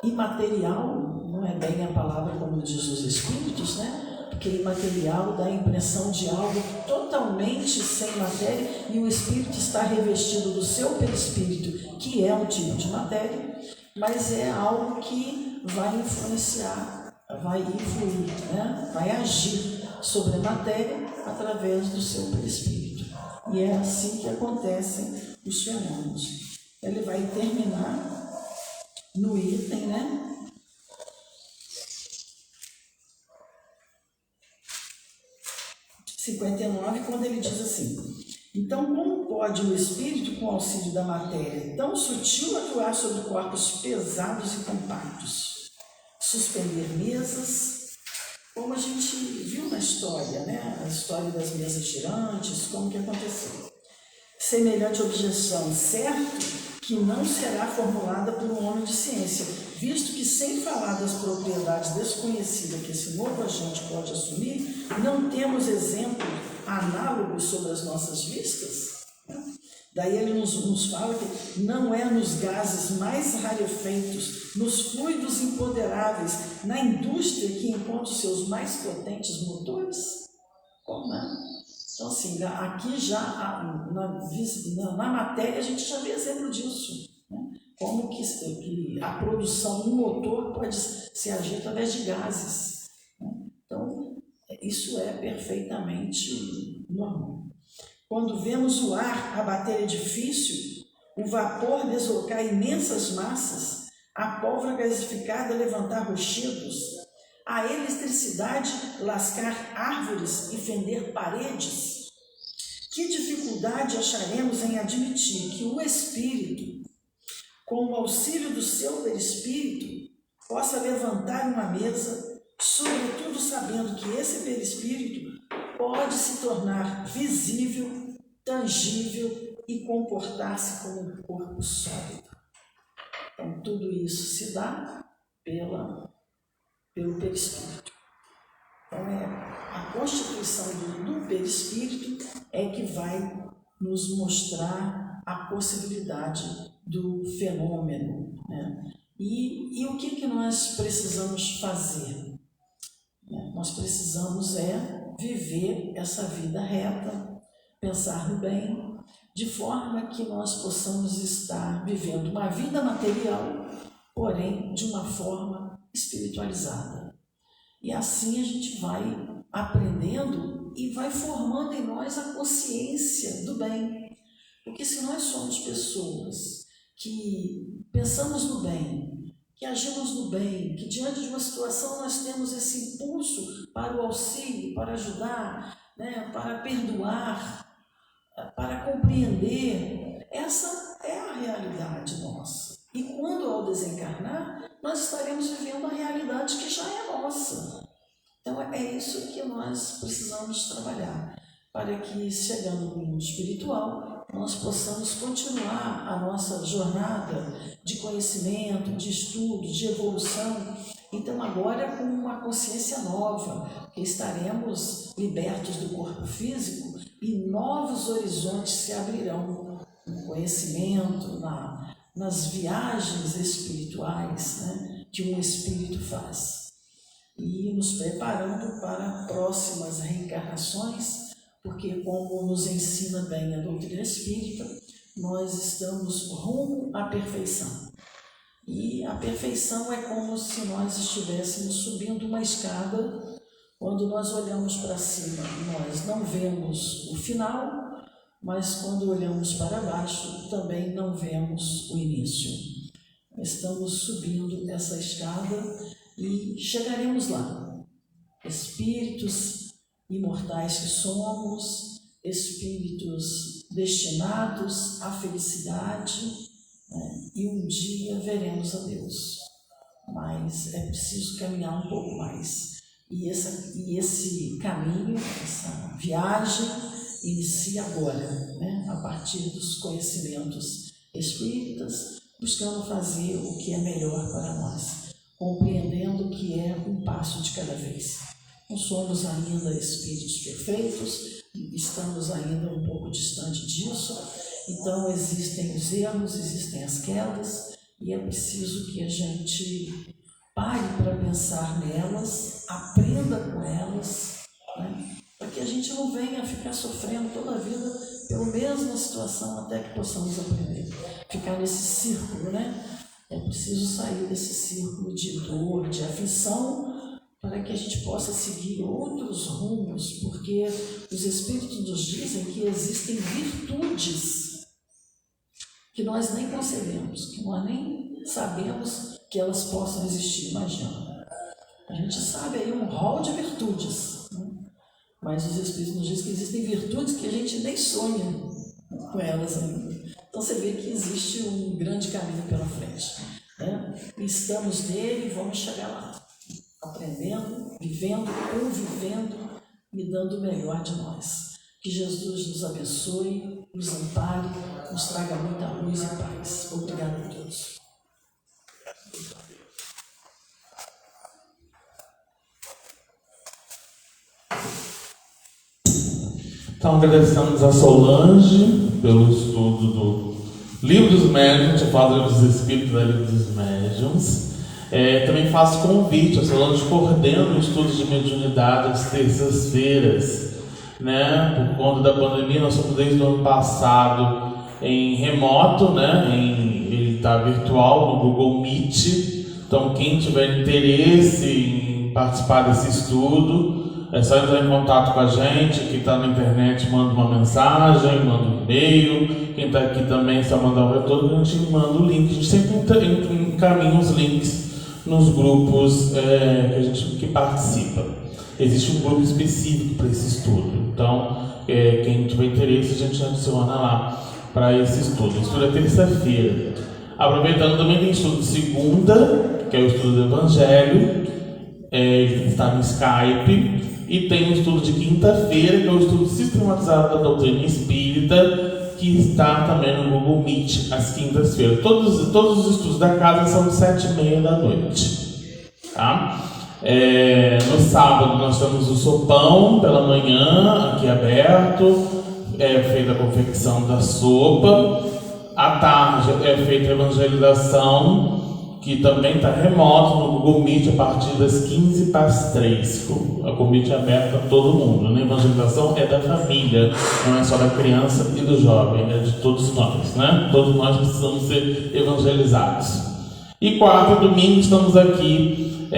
imaterial, não é bem a palavra como diz os espíritos, né? Porque imaterial dá a impressão de algo totalmente sem matéria, e o espírito está revestido do seu perispírito, que é um tipo de matéria, mas é algo que vai influenciar, vai influir, né? Vai agir sobre a matéria através do seu perispírito. E é assim que acontecem os fenômenos. Ele vai terminar no item, né? (59), quando ele diz assim: então, como pode o espírito, com auxílio da matéria tão sutil, atuar sobre corpos pesados e compactos, suspender mesas, como a gente viu na história, né? A história das mesas girantes, como que aconteceu? Semelhante objeção, certo que não será formulada por um homem de ciência, visto que, sem falar das propriedades desconhecidas que esse novo agente pode assumir, não temos exemplos análogos sobre as nossas vistas. Daí ele nos fala que não é nos gases mais rarefeitos, nos fluidos imponderáveis, na indústria que encontra os seus mais potentes motores. Como é? Então, assim, aqui já na matéria a gente já vê exemplo disso, né? Como que a produção do motor pode se agir através de gases, né? Então, isso é perfeitamente normal. Quando vemos o ar abater edifício, o vapor deslocar imensas massas, a pólvora gasificada levantar rochedos, a eletricidade lascar árvores e fender paredes, que dificuldade acharemos em admitir que o espírito, com o auxílio do seu perispírito, possa levantar uma mesa, sobretudo sabendo que esse perispírito pode se tornar visível, tangível e comportar-se como um corpo sólido. Então, tudo isso se dá pelo perispírito. Então, a constituição do perispírito é que vai nos mostrar a possibilidade do fenômeno, né? E o que nós precisamos fazer? Nós precisamos viver essa vida reta, pensar no bem, de forma que nós possamos estar vivendo uma vida material, porém de uma forma espiritualizada. E assim a gente vai aprendendo e vai formando em nós a consciência do bem. Porque se nós somos pessoas que pensamos no bem, que agimos no bem, que diante de uma situação nós temos esse impulso para o auxílio, para ajudar, né, para perdoar, para compreender. Essa é a realidade nossa. E quando ao desencarnar, nós estaremos vivendo a realidade que já é nossa. Então é isso que nós precisamos trabalhar, para que, chegando no mundo espiritual, nós possamos continuar a nossa jornada de conhecimento, de estudo, de evolução. Então agora com uma consciência nova, que estaremos libertos do corpo físico e novos horizontes se abrirão no conhecimento, nas viagens espirituais, né, que um espírito faz. E nos preparando para próximas reencarnações, porque, como nos ensina bem a doutrina espírita, nós estamos rumo à perfeição. E a perfeição é como se nós estivéssemos subindo uma escada. Quando nós olhamos para cima, nós não vemos o final, mas quando olhamos para baixo, também não vemos o início. Estamos subindo essa escada e chegaremos lá. Espíritos imortais que somos, espíritos destinados à felicidade, né? E um dia veremos a Deus. Mas é preciso caminhar um pouco mais. E esse caminho, essa viagem, inicia agora, né? A partir dos conhecimentos espíritas, buscando fazer o que é melhor para nós, compreendendo que é um passo de cada vez. Não somos ainda espíritos perfeitos, estamos ainda um pouco distante disso, então existem os erros, existem as quedas, e é preciso que a gente pare para pensar nelas, aprenda com elas, né? Para que a gente não venha ficar sofrendo toda a vida pela mesma situação até que possamos aprender. Ficar nesse círculo, né? É preciso sair desse círculo de dor, de aflição, para que a gente possa seguir outros rumos, porque os Espíritos nos dizem que existem virtudes que nós nem concebemos, que nós nem sabemos que elas possam existir. Imagina, a gente sabe aí um rol de virtudes, né? Mas os Espíritos nos dizem que existem virtudes que a gente nem sonha com elas ainda. Então você vê que existe um grande caminho pela frente, né? E estamos nele e vamos chegar lá, aprendendo, vivendo, convivendo e dando o melhor de nós. Que Jesus nos abençoe, nos ampare, nos traga muita luz e paz. Obrigado a todos. Então agradecemos a Solange pelo estudo do Livro dos Médiuns, eu falo dos Espíritos da Livro dos Médiuns. Também faço convite, a Solange coordena o estudo de mediunidade às terças-feiras, né? Por conta da pandemia, nós estamos desde o ano passado em remoto, né? Ele está virtual no Google Meet. Então quem tiver interesse em participar desse estudo, é só entrar em contato com a gente. Quem está na internet manda uma mensagem, manda um e-mail. Quem está aqui também, só mandar um retorno, a gente manda o link. A gente sempre encaminha os links nos grupos que participa. Existe um grupo específico para esse estudo. Então, quem tiver interesse, a gente adiciona lá para esse estudo. O estudo é terça-feira. Aproveitando, também tem estudo de segunda, que é o estudo do Evangelho. Ele está no Skype. E tem o estudo de quinta-feira, que é o estudo sistematizado da doutrina espírita, que está também no Google Meet às quintas-feiras. Todos os estudos da casa são às 7h30 da noite. Tá? No sábado nós temos o sopão pela manhã, aqui aberto, feita a confecção da sopa. À tarde é feita a evangelização, que também está remoto no Google Meet a partir das 2:45. A convite é aberto a todo mundo. A evangelização é da família, não é só da criança e do jovem, é de todos nós, né? Todos nós precisamos ser evangelizados. E quarta e domingo estamos aqui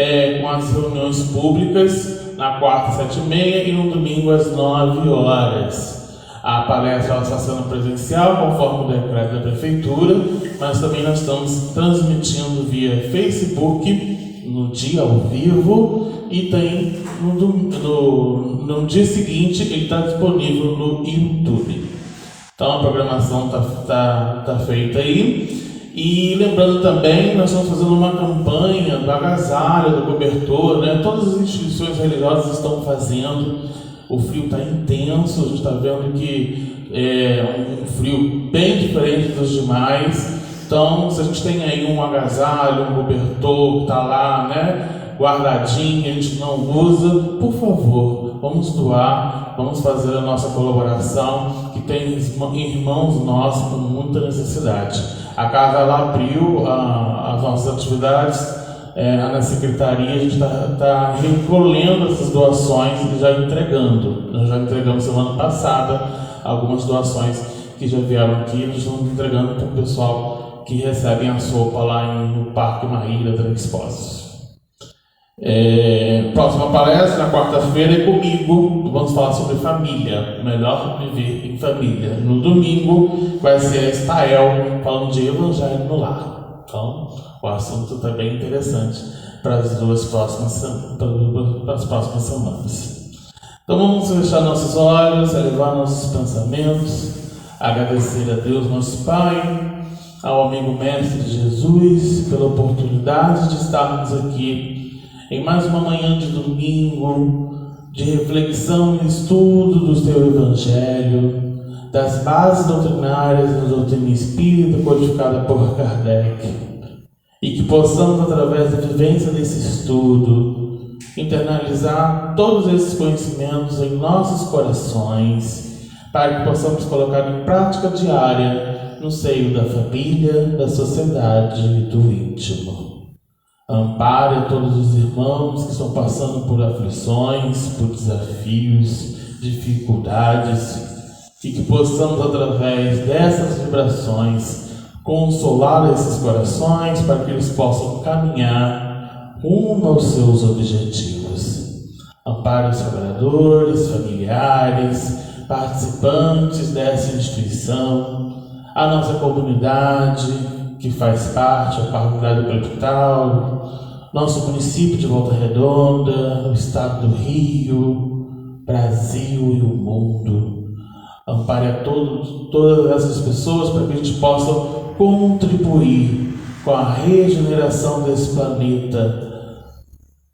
com as reuniões públicas, na quarta, 7h30, e no domingo às 9h. A palestra está sendo presencial, conforme o decreto da Prefeitura, mas também nós estamos transmitindo via Facebook, no dia ao vivo, e tem no dia seguinte ele está disponível no YouTube. Então a programação tá feita aí. E lembrando também, nós estamos fazendo uma campanha do agasalho, do cobertor, né? Todas as instituições religiosas estão fazendo. O frio está intenso, a gente está vendo que é um frio bem diferente dos demais. Então, se a gente tem aí um agasalho, um cobertor que está lá, né, guardadinho, a gente não usa, por favor, vamos doar, vamos fazer a nossa colaboração, que tem irmãos nossos com muita necessidade. A casa ela abriu as nossas atividades na secretaria, a gente está recolhendo essas doações e já entregando. Nós já entregamos semana passada algumas doações que já vieram aqui, nós estamos entregando para o pessoal que recebem a sopa lá no Parque Maíra Transpósitos. Próxima palestra, na quarta-feira, é comigo. Vamos falar sobre família, melhor viver em família. No domingo vai ser a Estael falando de evangelho no lar. Então, o assunto está bem interessante para as próximas semanas. Então vamos fechar nossos olhos, elevar nossos pensamentos, agradecer a Deus, nosso Pai, ao amigo mestre Jesus, pela oportunidade de estarmos aqui em mais uma manhã de domingo, de reflexão e estudo do Teu Evangelho, das bases doutrinárias da doutrina espírita codificada por Kardec, e que possamos, através da vivência desse estudo, internalizar todos esses conhecimentos em nossos corações, para que possamos colocar em prática diária no seio da família, da sociedade e do íntimo. Ampare a todos os irmãos que estão passando por aflições, por desafios, dificuldades, e que possamos, através dessas vibrações, consolar esses corações para que eles possam caminhar rumo aos seus objetivos. Ampare os trabalhadores, familiares, participantes dessa instituição, a nossa comunidade, que faz parte, a comunidade do capital, nosso município de Volta Redonda, o estado do Rio, Brasil e o mundo. Ampare a todas essas pessoas para que a gente possa contribuir com a regeneração desse planeta,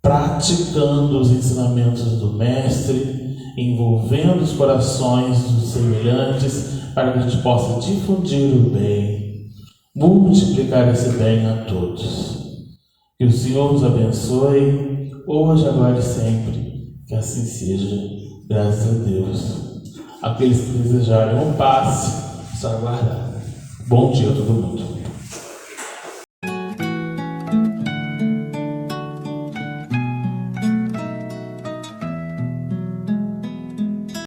praticando os ensinamentos do Mestre, envolvendo os corações dos semelhantes, para que a gente possa difundir o bem, multiplicar esse bem a todos. Que o Senhor nos abençoe, hoje, agora e sempre. Que assim seja, graças a Deus. Aqueles que desejarem um passe, só aguardar. Bom dia a todo mundo.